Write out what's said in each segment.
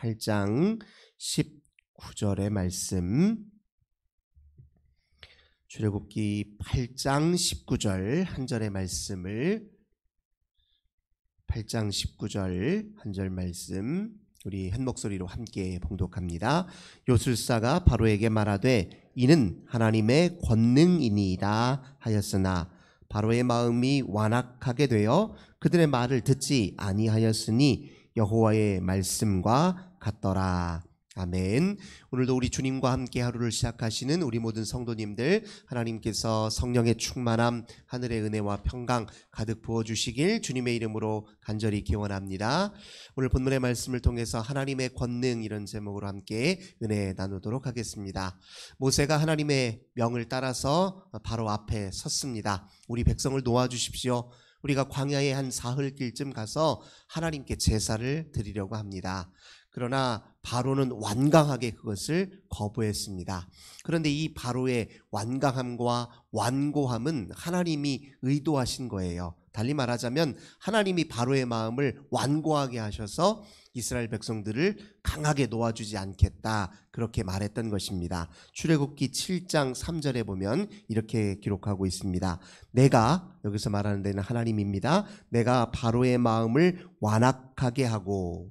8장 19절의 말씀, 출애굽기 8장 19절 한 절의 말씀을 8장 19절 한 절 말씀 우리 한 목소리로 함께 봉독합니다. 요술사가 바로에게 말하되 이는 하나님의 권능이니이다 하였으나 바로의 마음이 완악하게 되어 그들의 말을 듣지 아니하였으니 여호와의 말씀과 같더라. 아멘. 오늘도 우리 주님과 함께 하루를 시작하시는 우리 모든 성도님들, 하나님께서 성령의 충만함, 하늘의 은혜와 평강 가득 부어주시길 주님의 이름으로 간절히 기원합니다. 오늘 본문의 말씀을 통해서 하나님의 권능, 이런 제목으로 함께 은혜 나누도록 하겠습니다. 모세가 하나님의 명을 따라서 바로 앞에 섰습니다. 우리 백성을 놓아주십시오. 우리가 광야의 한 사흘길쯤 가서 하나님께 제사를 드리려고 합니다. 그러나 바로는 완강하게 그것을 거부했습니다. 그런데 이 바로의 완강함과 완고함은 하나님이 의도하신 거예요. 달리 말하자면 하나님이 바로의 마음을 완고하게 하셔서 이스라엘 백성들을 강하게 놓아주지 않겠다, 그렇게 말했던 것입니다. 출애굽기 7장 3절에 보면 이렇게 기록하고 있습니다. 내가, 여기서 말하는 데는 하나님입니다. 내가 바로의 마음을 완악하게 하고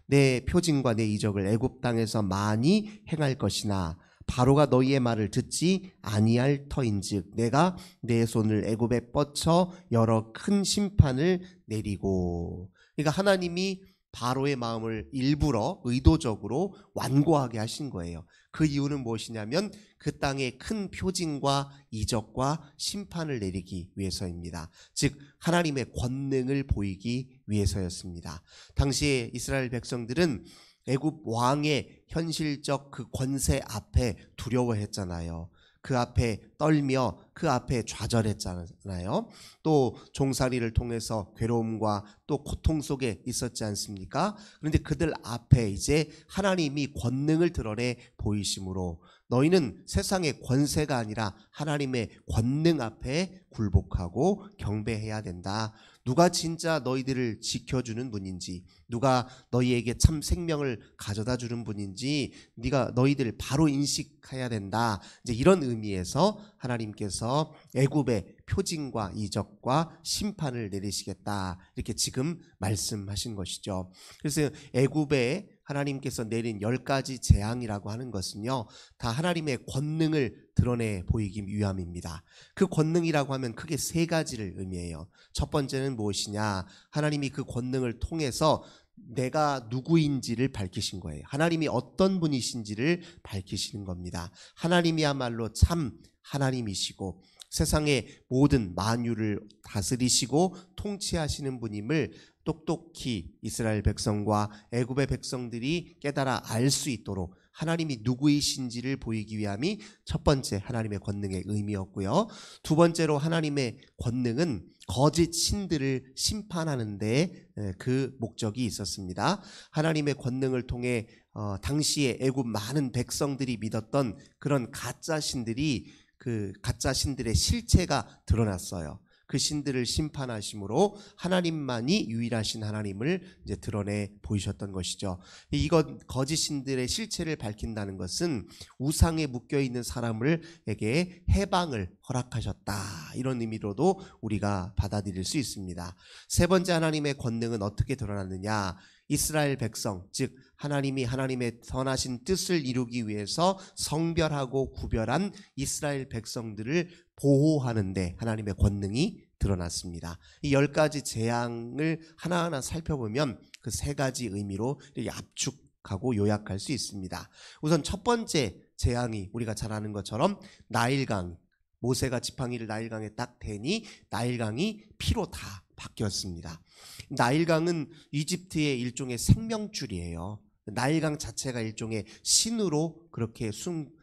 내 표징과 내 이적을 애굽 땅에서 많이 행할 것이나 바로가 너희의 말을 듣지 아니할 터인즉 내가 내 손을 애굽에 뻗쳐 여러 큰 심판을 내리고. 그러니까 하나님이 바로의 마음을 일부러 의도적으로 완고하게 하신 거예요. 그 이유는 무엇이냐면 그 땅에 큰 표징과 이적과 심판을 내리기 위해서입니다. 즉 하나님의 권능을 보이기 위해서였습니다. 당시에 이스라엘 백성들은 애굽 왕의 현실적 그 권세 앞에 두려워했잖아요. 그 앞에 떨며 그 앞에 좌절했잖아요. 또 종살이를 통해서 괴로움과 또 고통 속에 있었지 않습니까? 그런데 그들 앞에 이제 하나님이 권능을 드러내 보이심으로 너희는 세상의 권세가 아니라 하나님의 권능 앞에 굴복하고 경배해야 된다. 누가 진짜 너희들을 지켜주는 분인지, 누가 너희에게 참 생명을 가져다 주는 분인지 너희들 바로 인식해야 된다. 이제 이런 의미에서 하나님께서 애굽의 표징과 이적과 심판을 내리시겠다, 이렇게 지금 말씀하신 것이죠. 그래서 애굽에 하나님께서 내린 10가지 재앙이라고 하는 것은요, 다 하나님의 권능을 드러내 보이기 위함입니다. 그 권능이라고 하면 크게 3가지를 의미해요. 첫 번째는 무엇이냐? 하나님이 그 권능을 통해서 내가 누구인지를 밝히신 거예요. 하나님이 어떤 분이신지를 밝히시는 겁니다. 하나님이야말로 참 하나님이시고 세상의 모든 만유를 다스리시고 통치하시는 분임을 똑똑히 이스라엘 백성과 애굽의 백성들이 깨달아 알 수 있도록 하나님이 누구이신지를 보이기 위함이 첫 번째 하나님의 권능의 의미였고요. 두 번째로 하나님의 권능은 거짓 신들을 심판하는 데 그 목적이 있었습니다. 하나님의 권능을 통해 당시에 애굽 많은 백성들이 믿었던 그런 가짜 신들이, 그 가짜 신들의 실체가 드러났어요. 그 신들을 심판하심으로 하나님만이 유일하신 하나님을 이제 드러내 보이셨던 것이죠. 이건 거짓 신들의 실체를 밝힌다는 것은 우상에 묶여 있는 사람에게 해방을 허락하셨다, 이런 의미로도 우리가 받아들일 수 있습니다. 세 번째 하나님의 권능은 어떻게 드러났느냐? 이스라엘 백성, 즉 하나님이 하나님의 선하신 뜻을 이루기 위해서 성별하고 구별한 이스라엘 백성들을 보호하는 데 하나님의 권능이 드러났습니다. 이 10가지 재앙을 하나하나 살펴보면 그 3가지 의미로 이렇게 압축하고 요약할 수 있습니다. 우선 첫 번째 재앙이 우리가 잘 아는 것처럼 나일강, 모세가 지팡이를 나일강에 딱 대니 나일강이 피로 다 바뀌었습니다. 나일강은 이집트의 일종의 생명줄이에요. 나일강 자체가 일종의 신으로 그렇게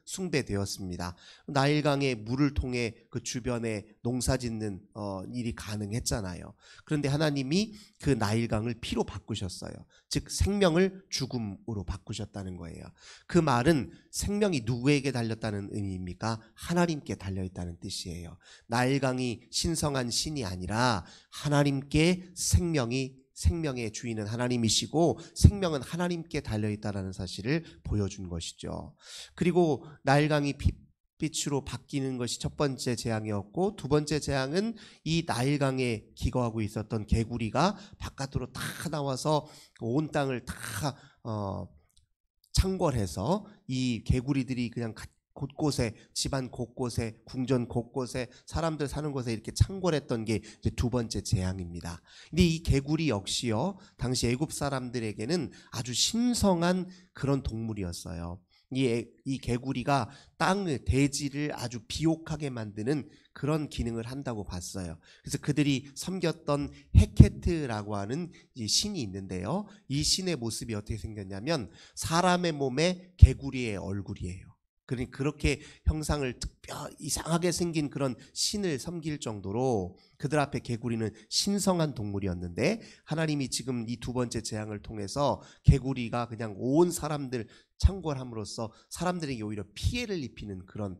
숭배되었습니다. 나일강의 물을 통해 그 주변에 농사 짓는 일이 가능했잖아요. 그런데 하나님이 그 나일강을 피로 바꾸셨어요. 즉 생명을 죽음으로 바꾸셨다는 거예요. 그 말은 생명이 누구에게 달렸다는 의미입니까? 하나님께 달려있다는 뜻이에요. 나일강이 신성한 신이 아니라 하나님께 생명이 생명의 주인은 하나님이시고 생명은 하나님께 달려있다라는 사실을 보여준 것이죠. 그리고 나일강이 빛으로 바뀌는 것이 첫 번째 재앙이었고, 두 번째 재앙은 이 나일강에 기거하고 있었던 개구리가 바깥으로 다 나와서 온 땅을 다 창궐해서 이 개구리들이 그냥 곳곳에, 집안 곳곳에, 궁전 곳곳에, 사람들 사는 곳에 이렇게 창궐했던 게 이제 두 번째 재앙입니다. 근데 이 개구리 역시요, 당시 애굽 사람들에게는 아주 신성한 그런 동물이었어요. 이 개구리가 땅을, 대지를 아주 비옥하게 만드는 그런 기능을 한다고 봤어요. 그래서 그들이 섬겼던 헤케트라고 하는 이 신이 있는데요, 이 신의 모습이 어떻게 생겼냐면 사람의 몸에 개구리의 얼굴이에요. 그러니 그렇게 형상을 이상하게 생긴 그런 신을 섬길 정도로 그들 앞에 개구리는 신성한 동물이었는데, 하나님이 지금 이 두 번째 재앙을 통해서 개구리가 그냥 온 사람들 창궐함으로써 사람들에게 오히려 피해를 입히는 그런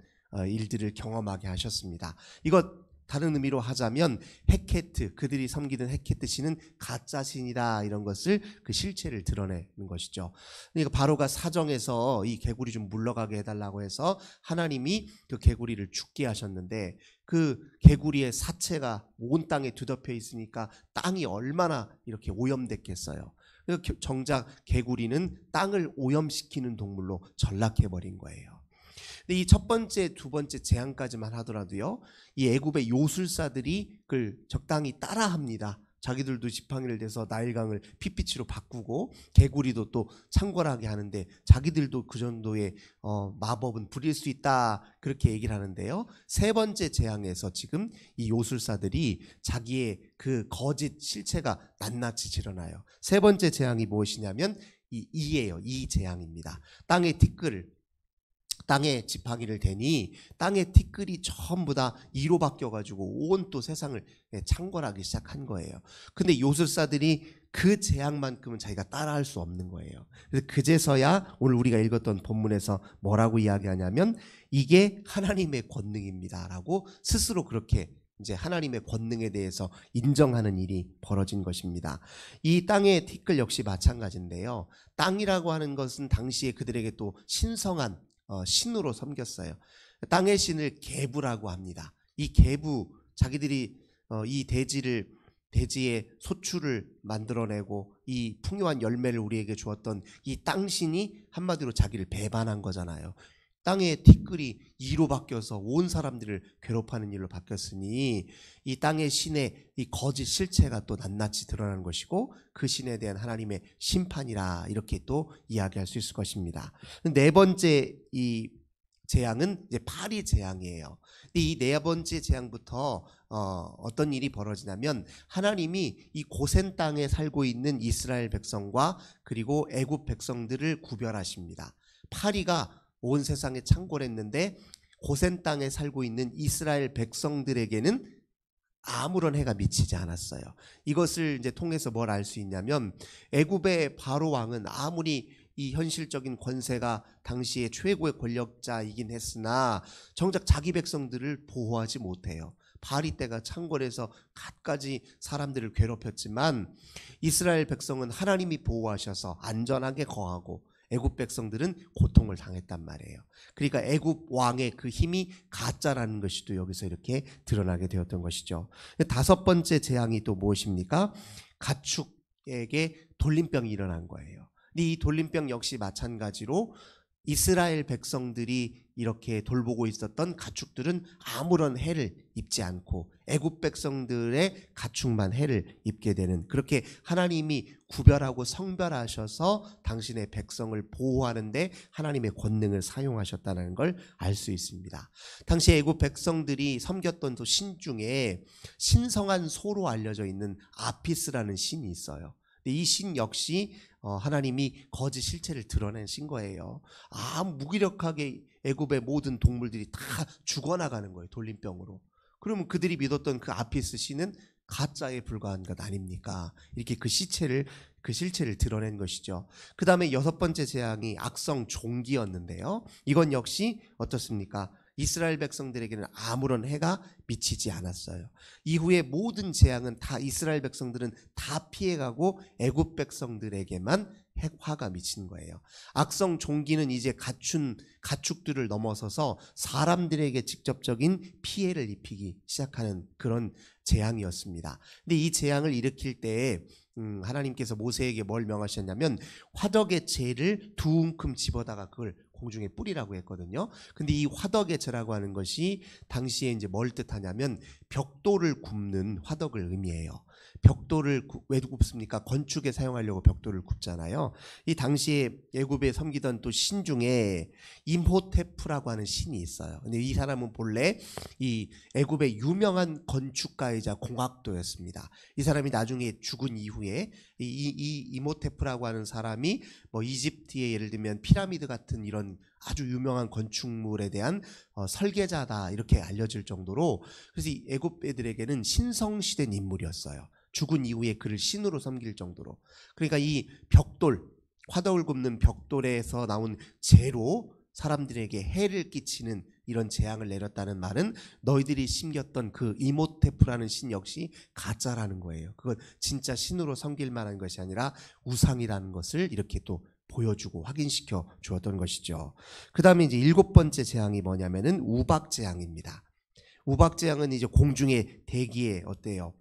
일들을 경험하게 하셨습니다. 이것 다른 의미로 하자면 헤케트, 그들이 섬기던 헤케트 신은 가짜 신이다, 이런 것을 그 실체를 드러내는 것이죠. 그러니까 바로가 사정해서 이 개구리 좀 물러가게 해달라고 해서 하나님이 그 개구리를 죽게 하셨는데, 그 개구리의 사체가 온 땅에 뒤덮여 있으니까 땅이 얼마나 이렇게 오염됐겠어요. 정작 개구리는 땅을 오염시키는 동물로 전락해버린 거예요. 근데 이 첫 번째, 두 번째 재앙까지만 하더라도요, 이 애굽의 요술사들이 그걸 적당히 따라합니다. 자기들도 지팡이를 대서 나일강을 핏빛으로 바꾸고 개구리도 또 창궐하게 하는데, 자기들도 그 정도의 마법은 부릴 수 있다, 그렇게 얘기를 하는데요, 세 번째 재앙에서 지금 이 요술사들이 자기의 그 거짓 실체가 낱낱이 드러나요. 세 번째 재앙이 무엇이냐면 이예요. 이 재앙입니다. 땅에 지팡이를 대니 땅의 티끌이 전부 다 이로 바뀌어가지고 온 또 세상을 창궐하기 시작한 거예요. 근데 요술사들이 그 재앙만큼은 자기가 따라할 수 없는 거예요. 그래서 그제서야 오늘 우리가 읽었던 본문에서 뭐라고 이야기하냐면 이게 하나님의 권능입니다라고 스스로 그렇게 이제 하나님의 권능에 대해서 인정하는 일이 벌어진 것입니다. 이 땅의 티끌 역시 마찬가지인데요, 땅이라고 하는 것은 당시에 그들에게 또 신성한 신으로 섬겼어요. 땅의 신을 계부라고 합니다. 이 계부, 자기들이 이 대지의 소출을 만들어내고 이 풍요한 열매를 우리에게 주었던 이 땅신이 한마디로 자기를 배반한 거잖아요. 땅의 티끌이 이로 바뀌어서 온 사람들을 괴롭하는 일로 바뀌었으니 이 땅의 신의 이 거짓 실체가 또 낱낱이 드러나는 것이고, 그 신에 대한 하나님의 심판이라, 이렇게 또 이야기할 수 있을 것입니다. 네 번째 이 재앙은 이제 파리 재앙이에요. 이 네 번째 재앙부터 어떤 일이 벌어지냐면, 하나님이 이 고센 땅에 살고 있는 이스라엘 백성과 그리고 애굽 백성들을 구별하십니다. 파리가 온 세상에 창궐했는데 고센 땅에 살고 있는 이스라엘 백성들에게는 아무런 해가 미치지 않았어요. 이것을 이제 통해서 뭘 알 수 있냐면, 애굽의 바로 왕은 아무리 이 현실적인 권세가 당시의 최고의 권력자이긴 했으나 정작 자기 백성들을 보호하지 못해요. 바리 때가 창궐해서 갖가지 사람들을 괴롭혔지만 이스라엘 백성은 하나님이 보호하셔서 안전하게 거하고, 애굽 백성들은 고통을 당했단 말이에요. 그러니까 애굽 왕의 그 힘이 가짜라는 것이 또 여기서 이렇게 드러나게 되었던 것이죠. 다섯 번째 재앙이 또 무엇입니까? 가축에게 돌림병이 일어난 거예요. 이 돌림병 역시 마찬가지로 이스라엘 백성들이 이렇게 돌보고 있었던 가축들은 아무런 해를 입지 않고 애굽 백성들의 가축만 해를 입게 되는, 그렇게 하나님이 구별하고 성별하셔서 당신의 백성을 보호하는데 하나님의 권능을 사용하셨다는 걸 알 수 있습니다. 당시 애굽 백성들이 섬겼던 또 신 중에 신성한 소로 알려져 있는 아피스라는 신이 있어요. 이 신 역시 하나님이 거짓 실체를 드러낸 신 거예요. 무기력하게 애굽의 모든 동물들이 다 죽어나가는 거예요, 돌림병으로. 그러면 그들이 믿었던 그 아피스 신은 가짜에 불과한 것 아닙니까? 이렇게 그 실체를 드러낸 것이죠. 그 다음에 여섯 번째 재앙이 악성 종기였는데요, 이건 역시 어떻습니까? 이스라엘 백성들에게는 아무런 해가 미치지 않았어요. 이후에 모든 재앙은 다 이스라엘 백성들은 다 피해가고 애굽 백성들에게만 화가 미친 거예요. 악성 종기는 이제 가축들을 넘어서서 사람들에게 직접적인 피해를 입히기 시작하는 그런 재앙이었습니다. 근데 이 재앙을 일으킬 때에 하나님께서 모세에게 뭘 명하셨냐면 화덕의 재를 두 움큼 집어다가 그걸 공중에 뿌리라고 했거든요. 근데 이 화덕의 재라고 하는 것이 당시에 이제 뭘 뜻하냐면 벽돌을 굽는 화덕을 의미해요. 벽돌을 왜 굽습니까? 건축에 사용하려고 벽돌을 굽잖아요. 이 당시에 애굽에 섬기던 또 신 중에 임호테프라고 하는 신이 있어요. 근데 이 사람은 본래 이 애굽의 유명한 건축가이자 공학도였습니다. 이 사람이 나중에 죽은 이후에 이 임호테프라고 하는 사람이 뭐 이집트의 예를 들면 피라미드 같은 이런 아주 유명한 건축물에 대한 설계자다 이렇게 알려질 정도로, 그래서 이 애굽 애들에게는 신성시된 인물이었어요. 죽은 이후에 그를 신으로 섬길 정도로. 그러니까 이 벽돌, 화덕을 굽는 벽돌에서 나온 재로 사람들에게 해를 끼치는 이런 재앙을 내렸다는 말은 너희들이 심겼던 그 이모테프라는 신 역시 가짜라는 거예요. 그건 진짜 신으로 섬길 만한 것이 아니라 우상이라는 것을 이렇게 또 보여주고 확인시켜 주었던 것이죠. 그 다음에 이제 7번째 재앙이 뭐냐면은 우박재앙입니다. 우박재앙은 이제 공중의 대기에 어때요?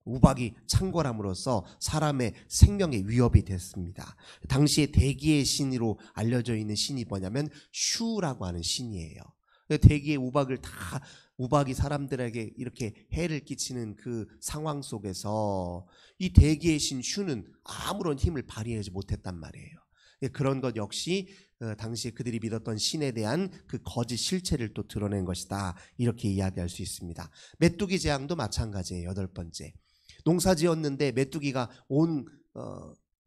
우박이 창궐함으로써 사람의 생명에 위협이 됐습니다. 당시에 대기의 신으로 알려져 있는 신이 뭐냐면 슈라고 하는 신이에요. 대기의 우박이 사람들에게 이렇게 해를 끼치는 그 상황 속에서 이 대기의 신 슈는 아무런 힘을 발휘하지 못했단 말이에요. 그런 것 역시 당시에 그들이 믿었던 신에 대한 그 거짓 실체를 또 드러낸 것이다, 이렇게 이야기할 수 있습니다. 메뚜기 재앙도 마찬가지예요. 8번째. 농사지었는데 메뚜기가 온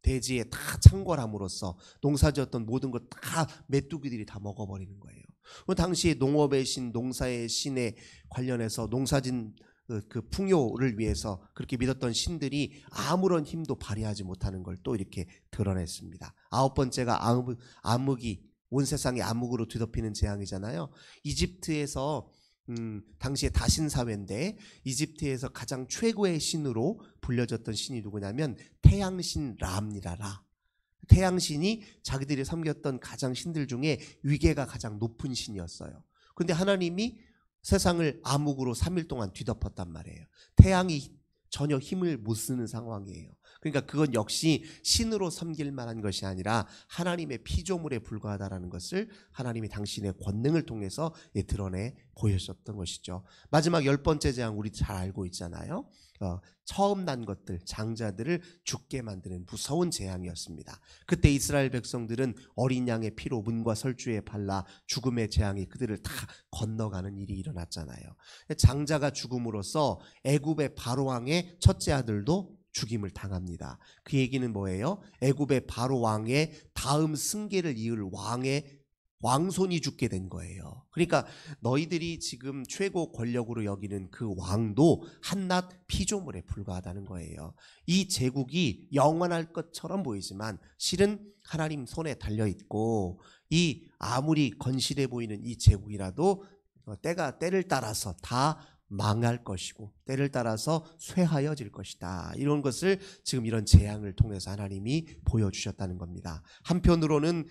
대지에 다 창궐함으로써 농사지었던 모든 것 다 메뚜기들이 다 먹어버리는 거예요. 당시에 농업의 신, 농사의 신에 관련해서 농사진 그 풍요를 위해서 그렇게 믿었던 신들이 아무런 힘도 발휘하지 못하는 걸 또 이렇게 드러냈습니다. 9번째가 암흑이 온 세상이 암흑으로 뒤덮이는 재앙이잖아요. 이집트에서 당시에 다신사회인데 이집트에서 가장 최고의 신으로 불려졌던 신이 누구냐면 태양신 라입니다. 라. 태양신이 자기들이 섬겼던 가장 신들 중에 위계가 가장 높은 신이었어요. 그런데 하나님이 세상을 암흑으로 3일 동안 뒤덮었단 말이에요. 태양이 전혀 힘을 못 쓰는 상황이에요. 그러니까 그건 역시 신으로 섬길 만한 것이 아니라 하나님의 피조물에 불과하다라는 것을 하나님이 당신의 권능을 통해서 드러내 보여줬던 것이죠. 마지막 10번째 재앙 우리 잘 알고 있잖아요. 처음 난 것들, 장자들을 죽게 만드는 무서운 재앙이었습니다. 그때 이스라엘 백성들은 어린 양의 피로 문과 설주에 발라 죽음의 재앙이 그들을 다 건너가는 일이 일어났잖아요. 장자가 죽음으로써 애굽의 바로 왕의 첫째 아들도 죽임을 당합니다. 그 얘기는 뭐예요? 애굽의 바로 왕의 다음 승계를 이을 왕손이 죽게 된 거예요. 그러니까 너희들이 지금 최고 권력으로 여기는 그 왕도 한낱 피조물에 불과하다는 거예요. 이 제국이 영원할 것처럼 보이지만 실은 하나님 손에 달려있고, 이 아무리 건실해 보이는 이 제국이라도 때를 따라서 다 망할 것이고 때를 따라서 쇠하여질 것이다, 이런 것을 지금 이런 재앙을 통해서 하나님이 보여주셨다는 겁니다. 한편으로는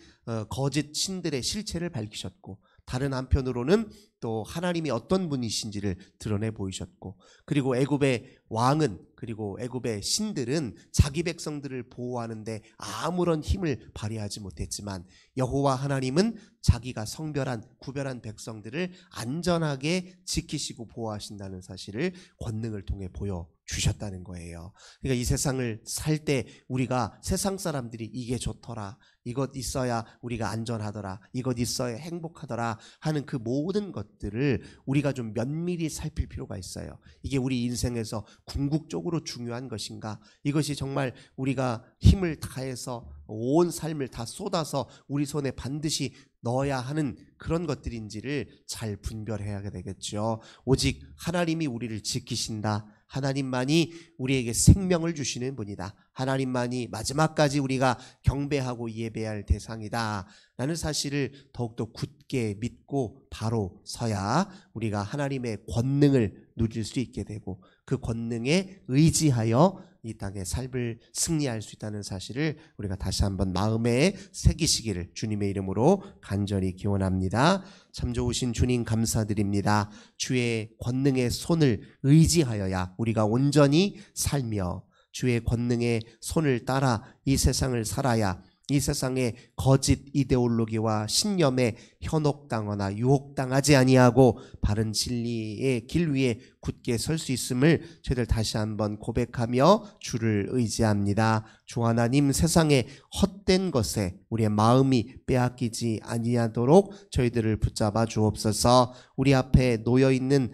거짓 신들의 실체를 밝히셨고, 다른 한편으로는 또 하나님이 어떤 분이신지를 드러내 보이셨고, 그리고 애굽의 왕은, 그리고 애굽의 신들은 자기 백성들을 보호하는데 아무런 힘을 발휘하지 못했지만 여호와 하나님은 자기가 성별한 구별한 백성들을 안전하게 지키시고 보호하신다는 사실을 권능을 통해 보여주셨다는 거예요. 그러니까 이 세상을 살 때 우리가 세상 사람들이 이게 좋더라, 이것 있어야 우리가 안전하더라, 이것 있어야 행복하더라 하는 그 모든 것들을 우리가 좀 면밀히 살필 필요가 있어요. 이게 우리 인생에서 궁극적으로 중요한 것인가? 이것이 정말 우리가 힘을 다해서 온 삶을 다 쏟아서 우리 손에 반드시 넣어야 하는 그런 것들인지를 잘 분별해야 되겠죠. 오직 하나님이 우리를 지키신다, 하나님만이 우리에게 생명을 주시는 분이다, 하나님만이 마지막까지 우리가 경배하고 예배할 대상이다 라는 사실을 더욱더 굳게 믿고 바로 서야 우리가 하나님의 권능을 누릴 수 있게 되고 그 권능에 의지하여 이 땅의 삶을 승리할 수 있다는 사실을 우리가 다시 한번 마음에 새기시기를 주님의 이름으로 간절히 기원합니다. 참 좋으신 주님 감사드립니다. 주의 권능의 손을 의지하여야 우리가 온전히 살며 주의 권능의 손을 따라 이 세상을 살아야 이 세상의 거짓 이데올로기와 신념에 현혹당하거나 유혹당하지 아니하고 바른 진리의 길 위에 굳게 설 수 있음을 저희들 다시 한번 고백하며 주를 의지합니다. 주 하나님, 세상의 헛된 것에 우리의 마음이 빼앗기지 아니하도록 저희들을 붙잡아 주옵소서. 우리 앞에 놓여있는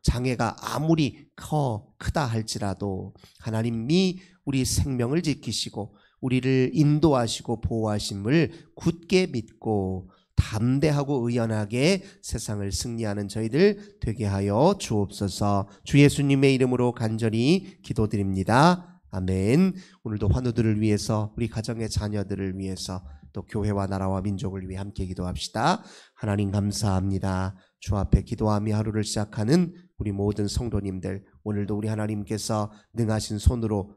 장애가 아무리 크다 할지라도 하나님이 우리 생명을 지키시고 우리를 인도하시고 보호하심을 굳게 믿고 담대하고 의연하게 세상을 승리하는 저희들 되게 하여 주옵소서. 주 예수님의 이름으로 간절히 기도드립니다. 아멘. 오늘도 환우들을 위해서, 우리 가정의 자녀들을 위해서, 또 교회와 나라와 민족을 위해 함께 기도합시다. 하나님 감사합니다. 주 앞에 기도하며 하루를 시작하는 우리 모든 성도님들, 오늘도 우리 하나님께서 능하신 손으로